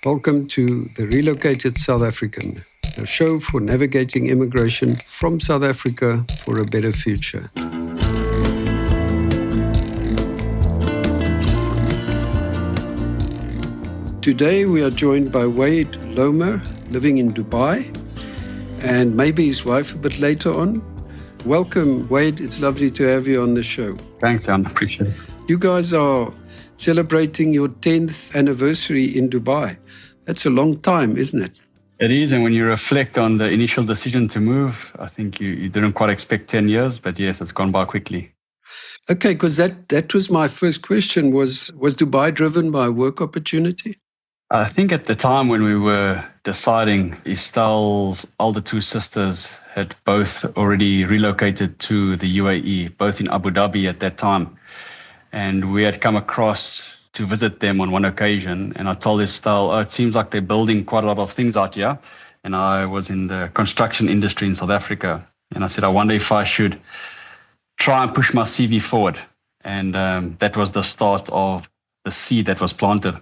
Welcome to the Relocated South African, a show for navigating immigration from South Africa for a better future. Today we are joined by Wade Loehmer, living in Dubai, and maybe his wife a bit later on. Welcome, Wade. It's lovely to have you on the show. Thanks, Jan. Appreciate it. You guys are celebrating your 10th anniversary in Dubai. That's a long time, isn't it? It is, and when you reflect on the initial decision to move, I think you didn't quite expect 10 years, but yes, it's gone by quickly. Okay, because that was my first question. Was Dubai driven by work opportunity? I think at the time when we were deciding, Estelle's older two sisters had both already relocated to the UAE, both in Abu Dhabi at that time. And we had come across to visit them on one occasion. And I told Estelle, it seems like they're building quite a lot of things out here. And I was in the construction industry in South Africa. And I said, I wonder if I should try and push my CV forward. And that was the start of the seed that was planted.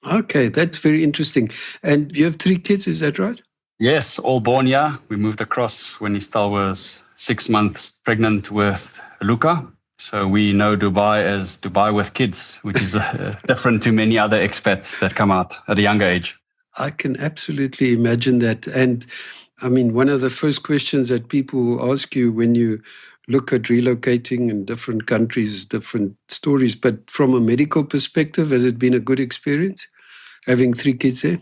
Okay, that's very interesting. And you have 3 kids, is that right? Yes, all born here. We moved across when Estelle was 6 months pregnant with Luca. So we know Dubai as Dubai with kids, which is different to many other expats that come out at a younger age. I can absolutely imagine that. And I mean, one of the first questions that people ask you when you look at relocating in different countries, different stories, but from a medical perspective, has it been a good experience having 3 kids there?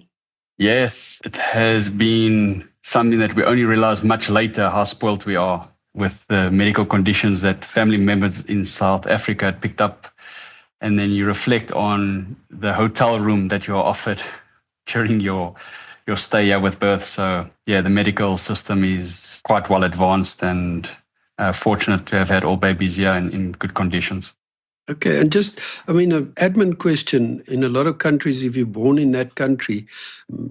Yes, it has been something that we only realized much later how spoiled we are with the medical conditions that family members in South Africa had picked up. And then you reflect on the hotel room that you are offered during your stay here with birth. So yeah, the medical system is quite well advanced and fortunate to have had all babies here in good conditions. Okay, and just, an admin question. In a lot of countries, if you're born in that country,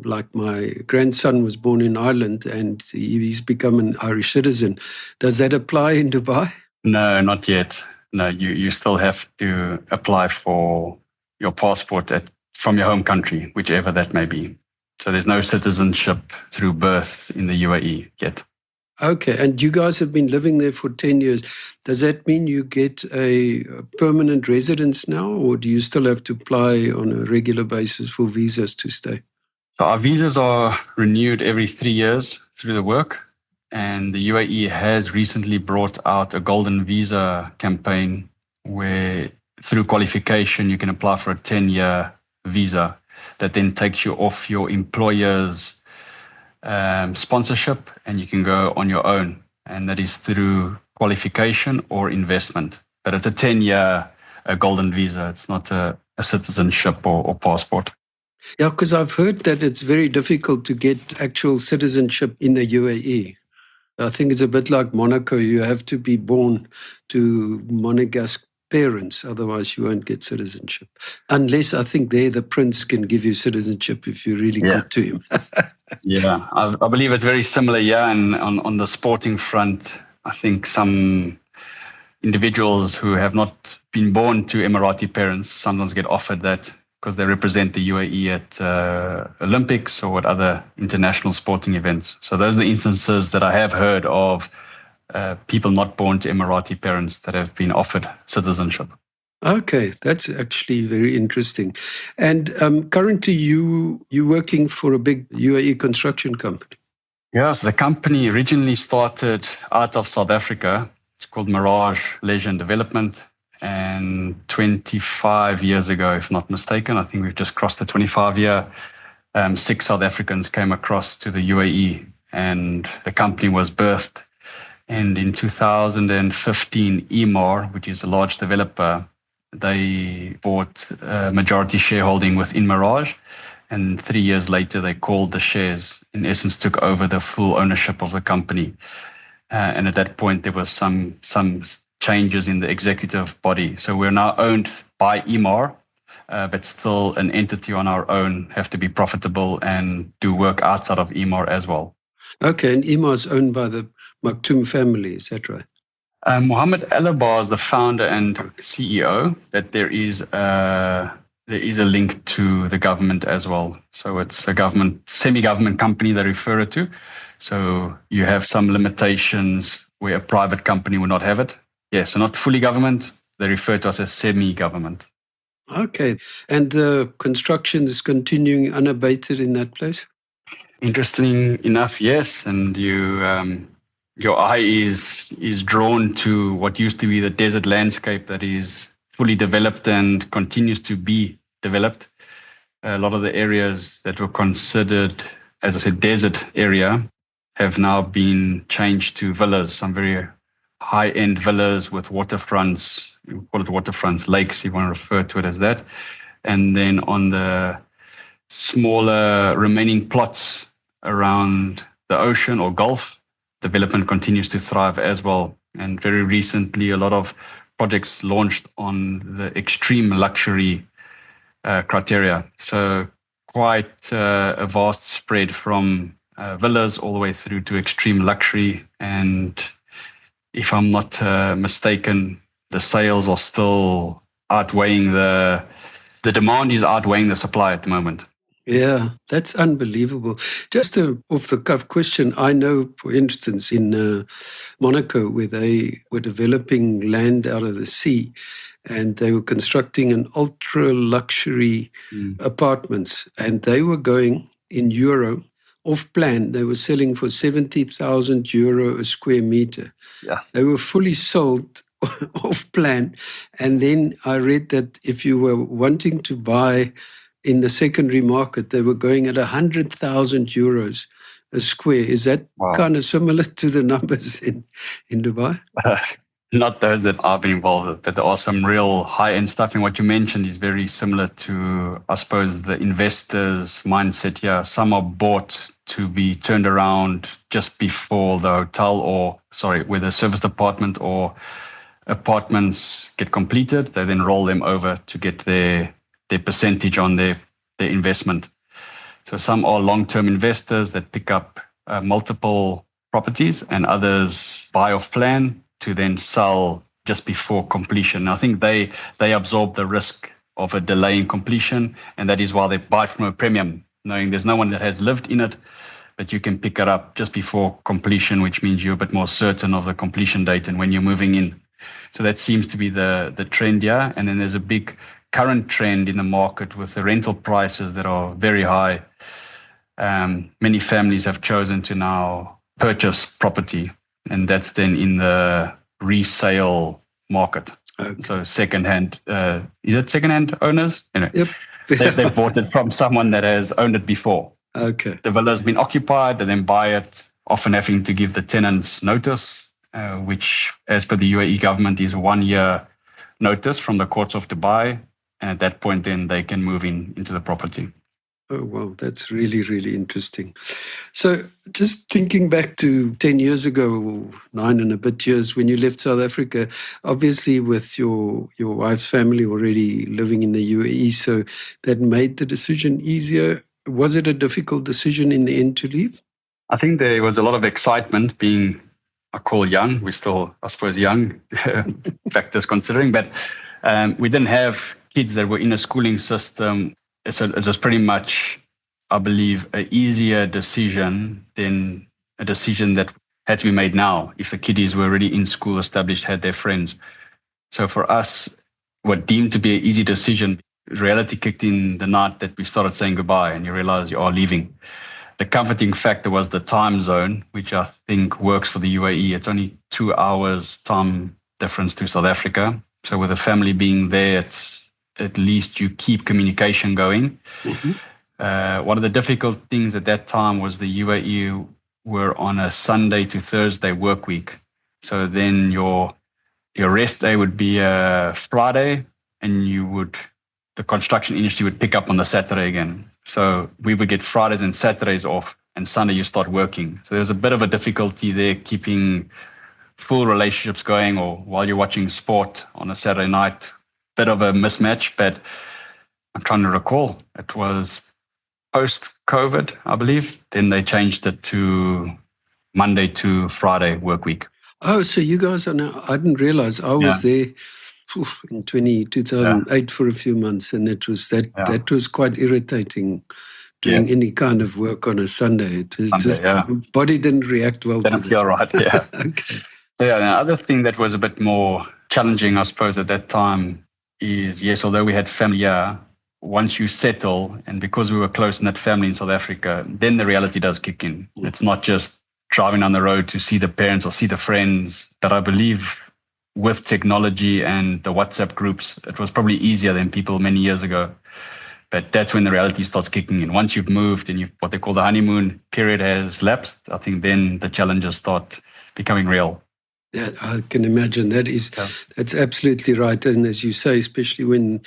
like my grandson was born in Ireland and he's become an Irish citizen, does that apply in Dubai? No, not yet. No, you still have to apply for your passport from your home country, whichever that may be. So there's no citizenship through birth in the UAE yet. Okay, and you guys have been living there for 10 years. Does that mean you get a permanent residence now, or do you still have to apply on a regular basis for visas to stay? So our visas are renewed every 3 years through the work, and the UAE has recently brought out a golden visa campaign where through qualification you can apply for a 10-year visa that then takes you off your employer's sponsorship, and you can go on your own, and that is through qualification or investment. But it's a 10-year golden visa. It's not a citizenship or passport. Yeah, because I've heard that it's very difficult to get actual citizenship in the UAE. I think it's a bit like Monaco. You have to be born to Monegasque parents, otherwise you won't get citizenship. Unless I think the prince can give you citizenship if you're really good to him. Yeah, I believe it's very similar. Yeah, and on the sporting front, I think some individuals who have not been born to Emirati parents sometimes get offered that because they represent the UAE at Olympics or at other international sporting events. So those are the instances that I have heard of people not born to Emirati parents that have been offered citizenship. Okay, that's actually very interesting. And currently you're working for a big UAE construction company. Yeah, so the company originally started out of South Africa. It's called Mirage Leisure and Development. And 25 years ago, if not mistaken, I think we've just crossed the 25-year, 6 South Africans came across to the UAE and the company was birthed. And in 2015, Emaar, which is a large developer, they bought majority shareholding within Mirage, and 3 years later they called the shares, in essence took over the full ownership of the company. And at that point there was some changes in the executive body. So we're now owned by Emaar, but still an entity on our own, have to be profitable and do work outside of Emaar as well. Okay, and Emaar is owned by the Maktoum family, is that right? Mohammed Alabar is the founder and CEO, but there is a there is a link to the government as well. So it's a government, semi-government company they refer it to. So you have some limitations where a private company would not have it. Yeah, so not fully government. They refer to us as semi-government. Okay. And the construction is continuing unabated in that place? Interesting enough, yes. And your eye is drawn to what used to be the desert landscape that is fully developed and continues to be developed. A lot of the areas that were considered, as I said, desert area have now been changed to villas, some very high-end villas with waterfronts. We call it waterfronts, lakes, if you want to refer to it as that. And then on the smaller remaining plots around the ocean or Gulf, development continues to thrive as well. And very recently, a lot of projects launched on the extreme luxury criteria. So quite a vast spread from villas all the way through to extreme luxury. And if I'm not mistaken, the sales are still outweighing the demand is outweighing the supply at the moment. Yeah, that's unbelievable. Just a off-the-cuff question. I know, for instance, in Monaco, where they were developing land out of the sea, and they were constructing an ultra-luxury apartments, and they were going in euro, off-plan. They were selling for 70,000 euro a square meter. Yeah. They were fully sold off-plan. And then I read that if you were wanting to buy in the secondary market, they were going at 100,000 euros a square. Is that kind of similar to the numbers in Dubai? Not those that I've been involved with, but there are some real high-end stuff. And what you mentioned is very similar to, I suppose, the investors' mindset here. Some are bought to be turned around just before the hotel where the service department or apartments get completed. They then roll them over to get their percentage on their investment. So some are long-term investors that pick up multiple properties, and others buy off plan to then sell just before completion. I think they absorb the risk of a delay in completion, and that is why they buy from a premium, knowing there's no one that has lived in it, but you can pick it up just before completion, which means you're a bit more certain of the completion date and when you're moving in. So that seems to be the trend here. And then there's a big current trend in the market with the rental prices that are very high. Many families have chosen to now purchase property, and that's then in the resale market. Okay. So secondhand, is it secondhand owners? Anyway, yep. They bought it from someone that has owned it before. Okay. The villa has been occupied, they then buy it, often having to give the tenants notice, which, as per the UAE government, is 1 year notice from the courts of Dubai. And at that point, then they can move into the property. Oh, wow. That's really, really interesting. So just thinking back to 10 years ago, or 9 and a bit years, when you left South Africa, obviously with your wife's family already living in the UAE, so that made the decision easier. Was it a difficult decision in the end to leave? I think there was a lot of excitement being, I call young. We're still, I suppose, young, factors considering, but we didn't have kids that were in a schooling system. So it was pretty much, I believe, an easier decision than a decision that had to be made now if the kiddies were already in school, established, had their friends. So for us, what deemed to be an easy decision, reality kicked in the night that we started saying goodbye and you realize you are leaving. The comforting factor was the time zone, which I think works for the UAE. It's only 2 hours time difference to South Africa. So with the family being there, it's at least you keep communication going. Mm-hmm. One of the difficult things at that time was the UAE were on a Sunday to Thursday work week. So then your rest day would be a Friday, and the construction industry would pick up on the Saturday again. So we would get Fridays and Saturdays off, and Sunday you start working. So there's a bit of a difficulty there keeping full relationships going, or while you're watching sport on a Saturday night. Bit of a mismatch, but I'm trying to recall. It was post-COVID, I believe. Then they changed it to Monday to Friday work week. Oh, so you guys are now, I didn't realize I was there in 2008 for a few months, and that was quite irritating. Doing any kind of work on a Sunday, it was body didn't react well. Didn't feel right. Yeah. Okay. So the other thing that was a bit more challenging, I suppose, at that time is, yes, although we had family here, once you settle, and because we were close-knit family in South Africa, then the reality does kick in. It's not just driving down the road to see the parents or see the friends. But I believe with technology and the WhatsApp groups, it was probably easier than people many years ago. But that's when the reality starts kicking in. Once you've moved and what they call the honeymoon period has lapsed, I think then the challenges start becoming real. Yeah, I can imagine that's absolutely right. And as you say, especially when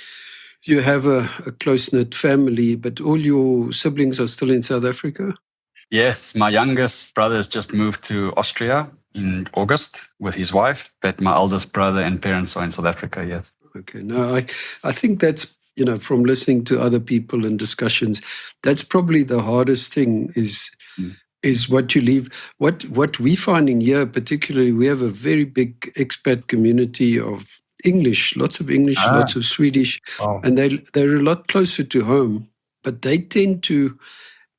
you have a close-knit family, but all your siblings are still in South Africa? Yes, my youngest brother has just moved to Austria in August with his wife, but my eldest brother and parents are in South Africa, yes. Okay, no, I think that's, from listening to other people and discussions, that's probably the hardest thing is what you leave. What we're finding here, particularly, we have a very big expat community of English, lots of English, lots of Swedish, and they're a lot closer to home, but they tend to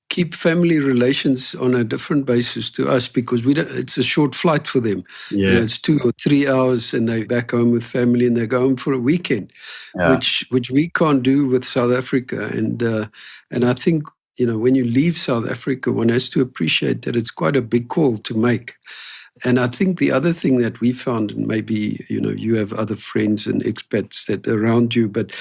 keep family relations on a different basis to us because it's a short flight for them. Yeah. It's 2 or 3 hours and they're back home with family and they go home for a weekend, which we can't do with South Africa. And I think, when you leave South Africa, one has to appreciate that it's quite a big call to make. And I think the other thing that we found, and maybe, you have other friends and expats that are around you, but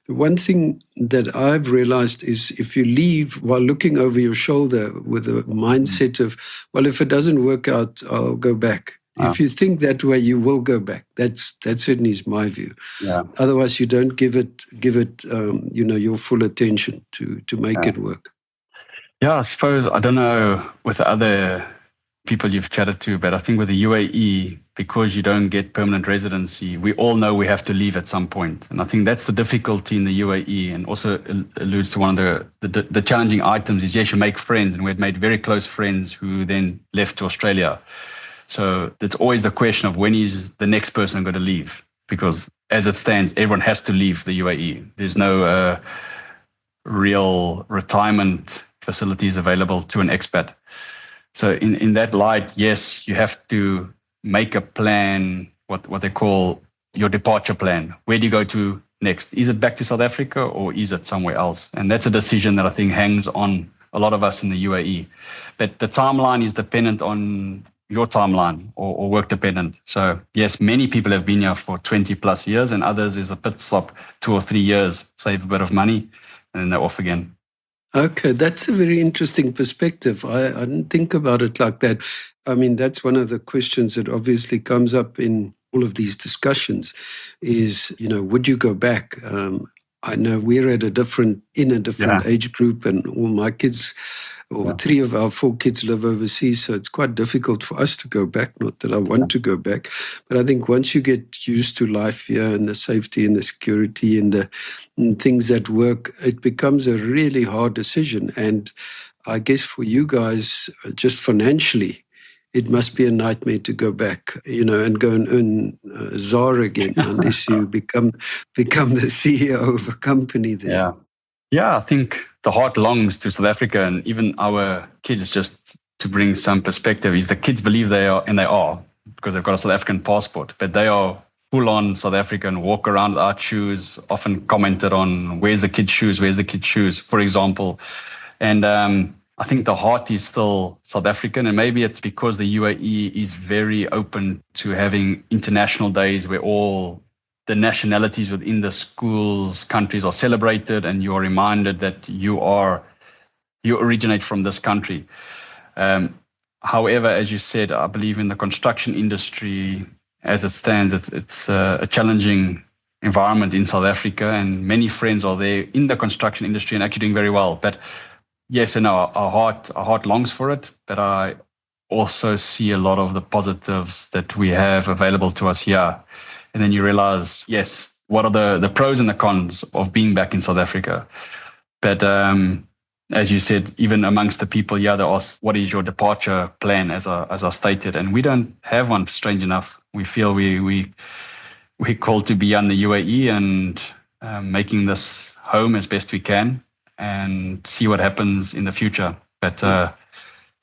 the one thing that I've realized is if you leave while looking over your shoulder with a mindset of, well, if it doesn't work out, I'll go back. If you think that way, you will go back. That certainly is my view. Yeah. Otherwise, you don't give it your full attention to make it work. Yeah, I suppose, I don't know with the other people you've chatted to, but I think with the UAE, because you don't get permanent residency, we all know we have to leave at some point. And I think that's the difficulty in the UAE, and also alludes to one of the challenging items is, yes, you make friends, and we had made very close friends who then left to Australia. So it's always the question of when is the next person going to leave? Because as it stands, everyone has to leave the UAE. There's no real retirement facilities available to an expat. So in that light, yes, you have to make a plan, what they call your departure plan. Where do you go to next? Is it back to South Africa or is it somewhere else? And that's a decision that I think hangs on a lot of us in the UAE. But the timeline is dependent on your timeline or work dependent. So yes, many people have been here for 20 plus years, and others is a pit stop 2 or 3 years, save a bit of money, and then they're off again. Okay, that's a very interesting perspective. I didn't think about it like that. I mean, that's one of the questions that obviously comes up in all of these discussions is, would you go back? I know we're at a different age group, and all my kids, or 3 of our 4 kids live overseas, so it's quite difficult for us to go back. Not that I want to go back, but I think once you get used to life here and the safety and the security and things that work, it becomes a really hard decision. And I guess for you guys, just financially, it must be a nightmare to go back, and go and earn ZAR again, unless you become the CEO of a company there. Yeah, I think the heart longs to South Africa, and even our kids, just to bring some perspective, is the kids believe they are, and they are, because they've got a South African passport, but they are full-on South African, walk around without shoes, often commented on, where's the kid's shoes, for example. And I think the heart is still South African, and maybe it's because the UAE is very open to having international days where all the nationalities within the schools, countries are celebrated, and you are reminded that you originate from this country. However, as you said, I believe in the construction industry, as it stands, it's a challenging environment in South Africa, and many friends are there in the construction industry and actually doing very well. But yes, our heart longs for it, but I also see a lot of the positives that we have available to us here. And then you realize, yes, what are the pros and the cons of being back in South Africa? But as you said, even amongst the people, they ask, what is your departure plan, as I stated? And we don't have one, strange enough. We feel we we're called to be on the UAE and making this home as best we can and see what happens in the future. But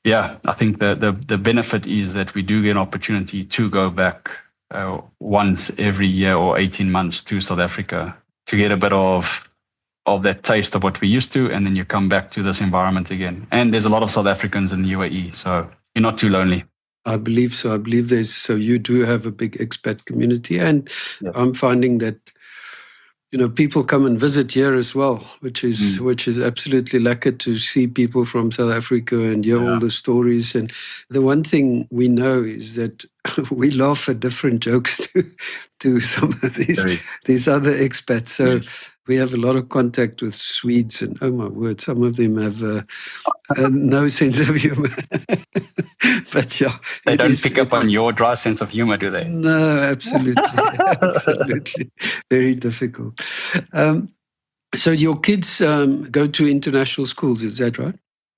yeah, I think the benefit is that we do get an opportunity to go back once every year or 18 months to South Africa to get a bit of that taste of what we used to, and then you come back to this environment again. And there's a lot of South Africans in the UAE, so you're not too lonely. I believe so. I believe so you do have a big expat community, and I'm finding that people come and visit here as well, which is absolutely lekker to see people from South Africa and hear all the stories. And the one thing we know is that we laugh at different jokes to some of these other expats. So we have a lot of contact with Swedes, and oh my word, some of them have no sense of humor. But yeah, they don't pick up on your dry sense of humor, do they? No, absolutely, absolutely, very difficult. So your kids go to international schools, is that right?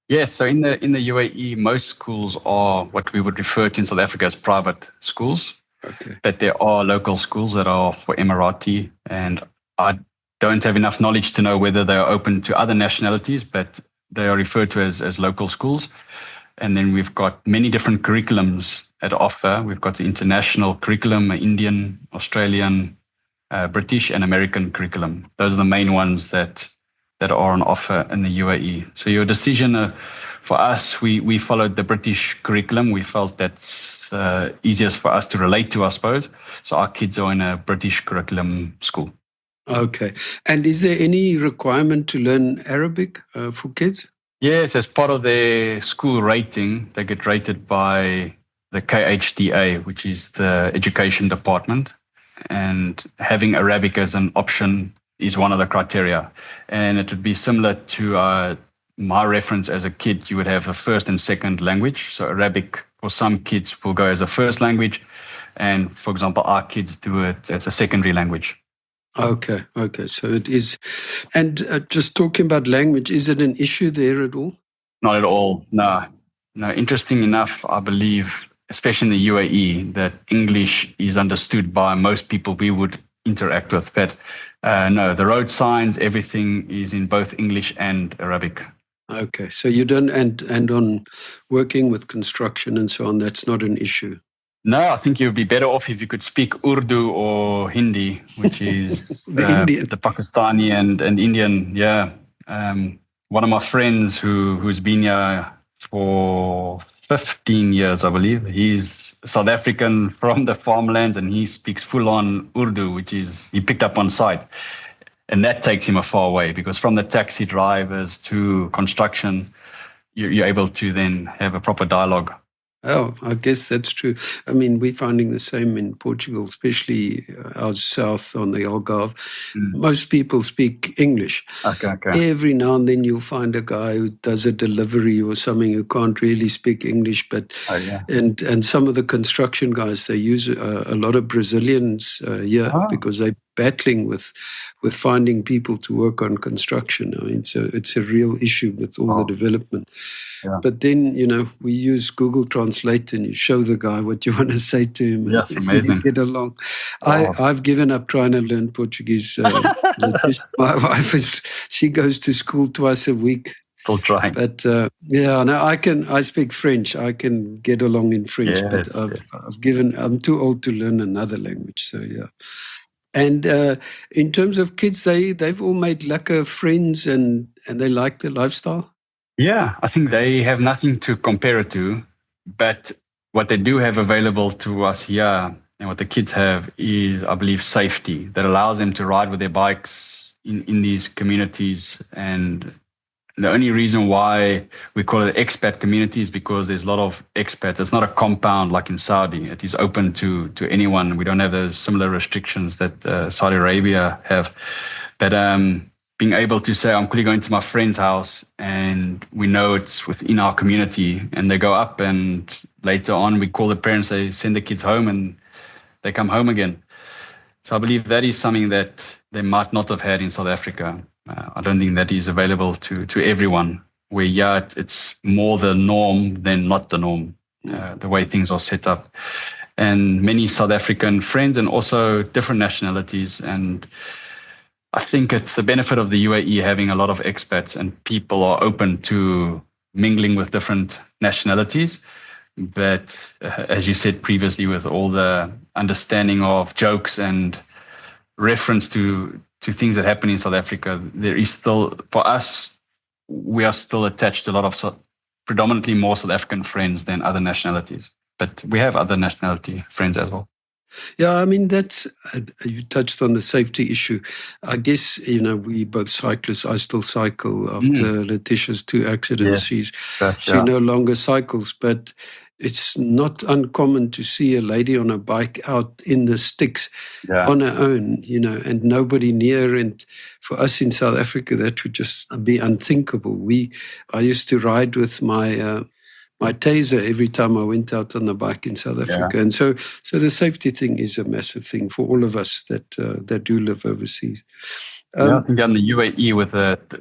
Yes. So in the UAE, most schools are what we would refer to in South Africa as private schools. Okay. But there are local schools that are for Emirati, and I don't have enough knowledge to know whether they are open to other nationalities, but they are referred to as local schools. And then we've got many different curriculums at offer. We've got the international curriculum, Indian, Australian, British, and American curriculum. Those are the main ones that are on offer in the UAE. So your decision for us, we followed the British curriculum. We felt that's easiest for us to relate to, I suppose. So our kids are in a British curriculum school. Okay. And is there any requirement to learn Arabic for kids? Yes, as part of their school rating, they get rated by the KHDA, which is the education department. And having Arabic as an option is one of the criteria. And it would be similar to my reference as a kid. You would have a first and second language. So Arabic for some kids will go as a first language. And for example, our kids do it as a secondary language. Okay. So it is. And just talking about language, is it an issue there at all? Not at all. No. Interesting enough, I believe, especially in the UAE, that English is understood by most people we would interact with. But no, the road signs, everything is in both English and Arabic. Okay. So you don't, and on working with construction and so on, that's not an issue. No, I think you'd be better off if you could speak Urdu or Hindi, which is the Pakistani and Indian. Yeah. One of my friends who's been here for 15 years, I believe, he's South African from the farmlands, and he speaks full-on Urdu, which is he picked up on site. And that takes him a far way, because from the taxi drivers to construction, you're able to then have a proper dialogue. Oh, I guess that's true. I mean, we're finding the same in Portugal, especially out south on the Algarve. Most people speak English. Okay. Every now and then you'll find a guy who does a delivery or something who can't really speak English. But and some of the construction guys, they use a lot of Brazilians here because they're battling with finding people to work on construction. I mean, so it's a real issue with all the development. Yeah. But then, we use Google Translate, and you show the guy what you want to say to him. Yes, amazing. And you get along. I've given up trying to learn Portuguese. My wife she goes to school twice a week. Still trying. But I speak French. I can get along in French, but I'm too old to learn another language. So yeah. And in terms of kids, they've all made lekker friends and they like the lifestyle. Yeah, I think they have nothing to compare it to, but what they do have available to us here and what the kids have is, I believe, safety that allows them to ride with their bikes in these communities. And the only reason why we call it expat community is because there's a lot of expats. It's not a compound like in Saudi. It is open to anyone. We don't have those similar restrictions that Saudi Arabia have. But being able to say, I'm quickly going to my friend's house and we know it's within our community, and they go up and later on we call the parents, they send the kids home and they come home again. So I believe that is something that they might not have had in South Africa. I don't think that is available to everyone, where it's more the norm than not the norm, the way things are set up. and many South African friends and also different nationalities. And I think it's the benefit of the UAE having a lot of expats, and people are open to mingling with different nationalities. But as you said previously, with all the understanding of jokes and reference to things that happen in South Africa, there is still, for us, we are still attached to a lot of predominantly more South African friends than other nationalities. But we have other nationality friends as well. Yeah, I mean, you touched on the safety issue. I guess, we both cyclists. I still cycle after Letitia's 2 accidents. Yeah. She no longer cycles, but it's not uncommon to see a lady on a bike out in the sticks on her own, and nobody near. And for us in South Africa, that would just be unthinkable. I used to ride with my taser every time I went out on the bike in South Africa. And so the safety thing is a massive thing for all of us that do live overseas. I think in the UAE with,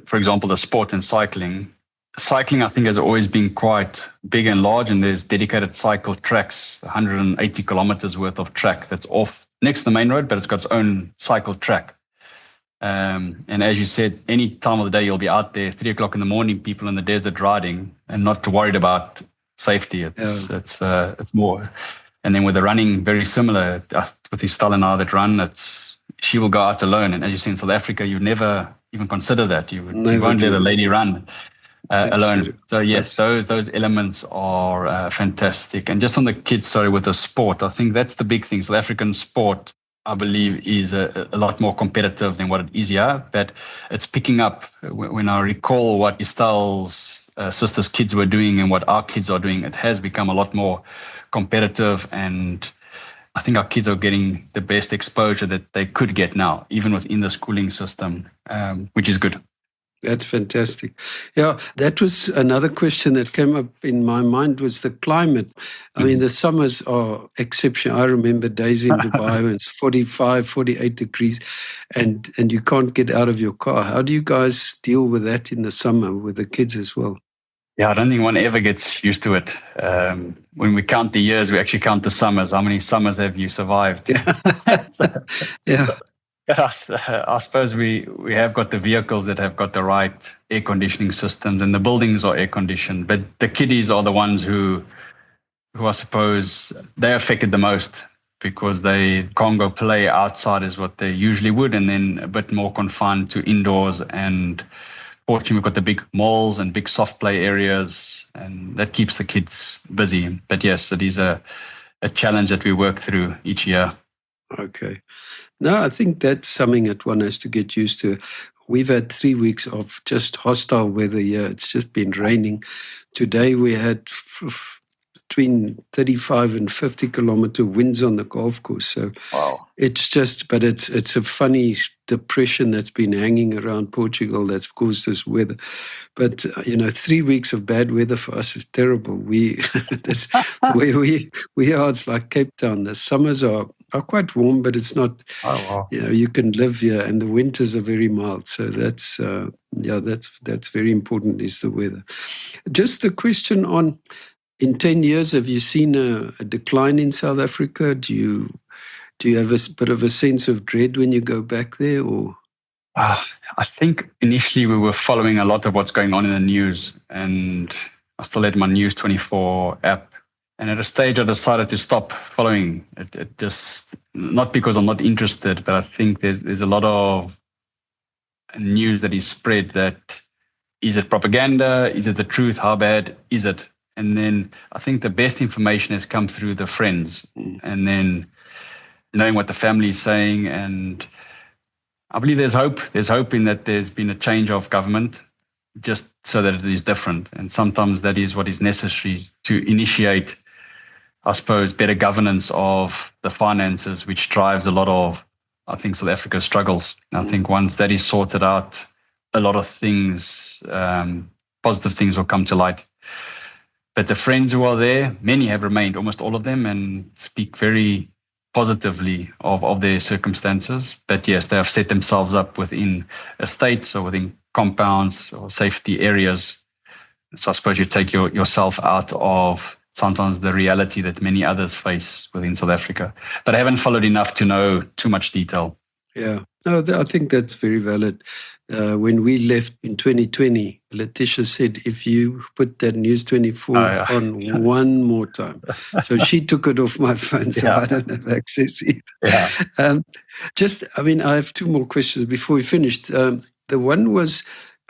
for example, the sport and cycling, I think has always been quite big and large, and there's dedicated cycle tracks, 180 kilometers worth of track that's off next to the main road, but it's got its own cycle track. And as you said, any time of the day you'll be out there, 3 o'clock in the morning, people in the desert riding, and not worried about safety. It's more. And then with the running, very similar. With Estelle and I that run, she will go out alone. And as you see in South Africa, you never even consider that. You won't let a lady run alone. So yes, those elements are fantastic. And just on the kids, with the sport, I think that's the big thing. South African sport, I believe, is a lot more competitive than what it is here, but it's picking up. When I recall what Estelle's sister's kids were doing and what our kids are doing, it has become a lot more competitive, and I think our kids are getting the best exposure that they could get now, even within the schooling system, which is good. That's fantastic. Yeah, that was another question that came up in my mind, was the climate. I mean, the summers are exceptional. I remember days in Dubai when it's 45, 48 degrees and you can't get out of your car. How do you guys deal with that in the summer with the kids as well? Yeah, I don't think one ever gets used to it. When we count the years, we actually count the summers. How many summers have you survived? Yeah. I suppose we have got the vehicles that have got the right air conditioning systems, and the buildings are air conditioned. But the kiddies are the ones who I suppose they're affected the most, because they can't go play outside as what they usually would, and then a bit more confined to indoors. And fortunately, we've got the big malls and big soft play areas, and that keeps the kids busy. But yes, it is a challenge that we work through each year. Okay. No, I think that's something that one has to get used to. We've had 3 weeks of just hostile weather here. It's just been raining. Today we had between 35 and 50 kilometer winds on the golf course. So wow. It's a funny depression that's been hanging around Portugal that's caused this weather. But 3 weeks of bad weather for us is terrible. That's where we are. It's like Cape Town. The summers are quite warm, but it's not. Oh, wow. You can live here, and the winters are very mild. So that's very important, is the weather. Just a question on, in 10 years, have you seen a decline in South Africa? Do you have a bit of a sense of dread when you go back there, or? I think initially we were following a lot of what's going on in the news, and I still had my News 24 app. And at a stage, I decided to stop following it. It just, not because I'm not interested, but I think there's a lot of news that is spread that, is it propaganda? Is it the truth? How bad is it? And then I think the best information has come through the friends, and then knowing what the family is saying. And I believe there's hope. There's hope in that there's been a change of government, just so that it is different. And sometimes that is what is necessary to initiate, I suppose, better governance of the finances, which drives a lot of, I think, South Africa's struggles. And I think once that is sorted out, a lot of things, positive things will come to light. But the friends who are there, many have remained, almost all of them, and speak very positively of their circumstances. But yes, they have set themselves up within estates or within compounds or safety areas. So I suppose you take yourself out of sometimes the reality that many others face within South Africa. But I haven't followed enough to know too much detail. Yeah, no, I think that's very valid. When we left in 2020, Letitia said, if you put that News 24 on one more time. So she took it off my phone, so I don't have access either. Yeah. I have two more questions before we finished. The one was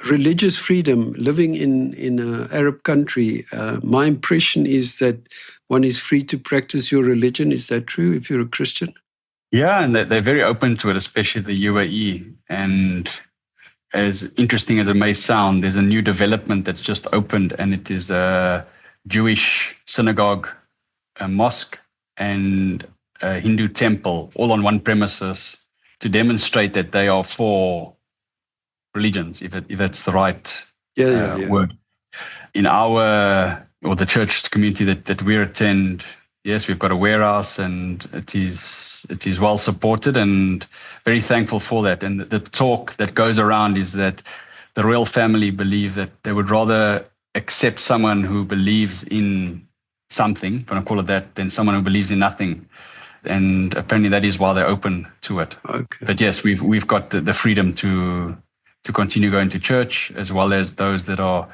religious freedom, living in an Arab country. My impression is that one is free to practice your religion. Is that true if you're a Christian? Yeah, and they're very open to it, especially the UAE. And as interesting as it may sound, there's a new development that's just opened, and it is a Jewish synagogue, a mosque, and a Hindu temple, all on one premises, to demonstrate that they are for religions, if that's the right word. In the church community that we attend, yes, we've got a warehouse, and it is well supported, and very thankful for that. And the talk that goes around is that the royal family believe that they would rather accept someone who believes in something, if I call it that, than someone who believes in nothing. And apparently that is why they're open to it. Okay. But yes, we've got the freedom to continue going to church, as well as those that are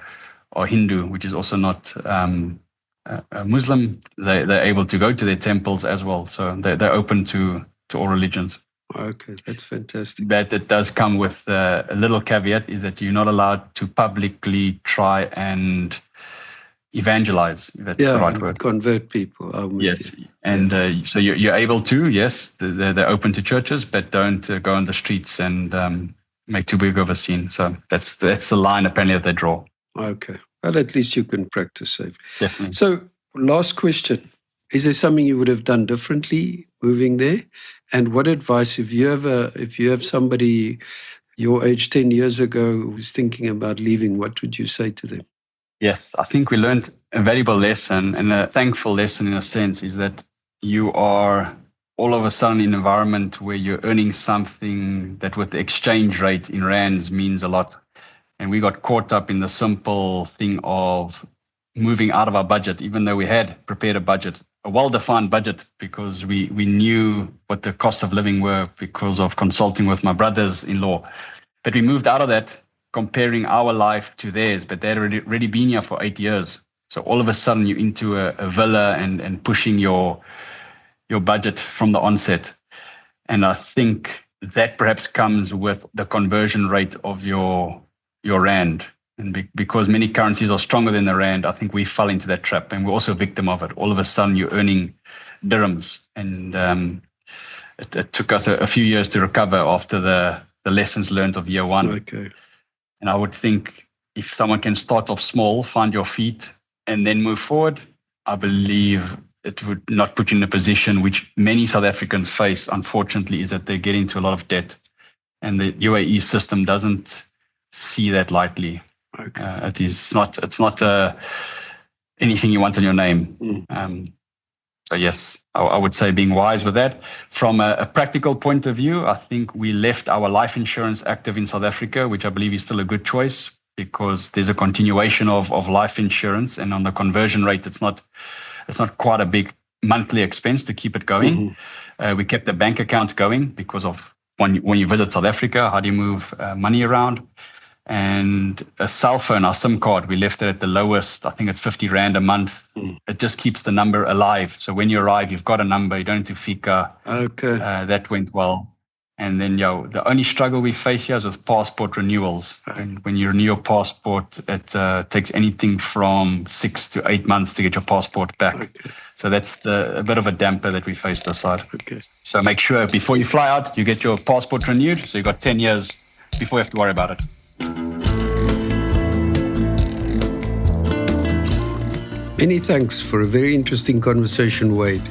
Hindu, which is also not a Muslim. They're able to go to their temples as well. So they're open to all religions. Okay, that's fantastic. But it does come with a little caveat, is that you're not allowed to publicly try and evangelize, if that's the right word. Convert people. Yes, and so you're able to, yes, they're open to churches, but don't go on the streets and make too big of a scene. So that's the line apparently that they draw. Okay, well, at least you can practice safely. Definitely. So, last question. Is there something you would have done differently moving there? And what advice, if you have somebody your age 10 years ago who's thinking about leaving, what would you say to them? Yes, I think we learned a valuable lesson, and a thankful lesson in a sense, is that you are all of a sudden in an environment where you're earning something that with the exchange rate in rands means a lot. And we got caught up in the simple thing of moving out of our budget, even though we had prepared a budget, a well-defined budget, because we knew what the cost of living were because of consulting with my brothers-in-law. But we moved out of that, comparing our life to theirs, but they'd already been here for 8 years. So all of a sudden you're into a villa and pushing your budget from the onset. And I think that perhaps comes with the conversion rate of your rand. And because many currencies are stronger than the rand, I think we fell into that trap, and we're also a victim of it. All of a sudden you're earning dirhams, and it took us a few years to recover after the lessons learned of year one. Okay. And I would think if someone can start off small, find your feet, and then move forward, I believe it would not put you in a position which many South Africans face, unfortunately, is that they get into a lot of debt. And the UAE system doesn't see that lightly. Okay. It's not anything you want on your name. So yes, I would say being wise with that. From a practical point of view, I think we left our life insurance active in South Africa, which I believe is still a good choice, because there's a continuation of life insurance, and on the conversion rate, it's not quite a big monthly expense to keep it going. Mm-hmm. We kept the bank account going because of when you visit South Africa, how do you move money around? And a cell phone, our SIM card, we left it at the lowest. I think it's 50 Rand a month. It just keeps the number alive. So when you arrive, you've got a number. You don't need to fika. Okay. That went well. And then, the only struggle we face here is with passport renewals. And when you renew your passport, it takes anything from 6 to 8 months to get your passport back. Okay. So that's a bit of a damper that we face this side. Okay. So make sure before you fly out, you get your passport renewed. So you've got 10 years before you have to worry about it. Many thanks for a very interesting conversation, Wade.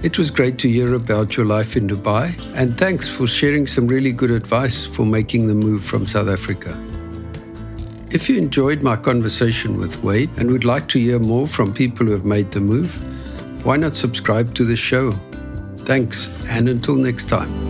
It was great to hear about your life in Dubai, and thanks for sharing some really good advice for making the move from South Africa. If you enjoyed my conversation with Wade and would like to hear more from people who have made the move, why not subscribe to the show? Thanks, and until next time.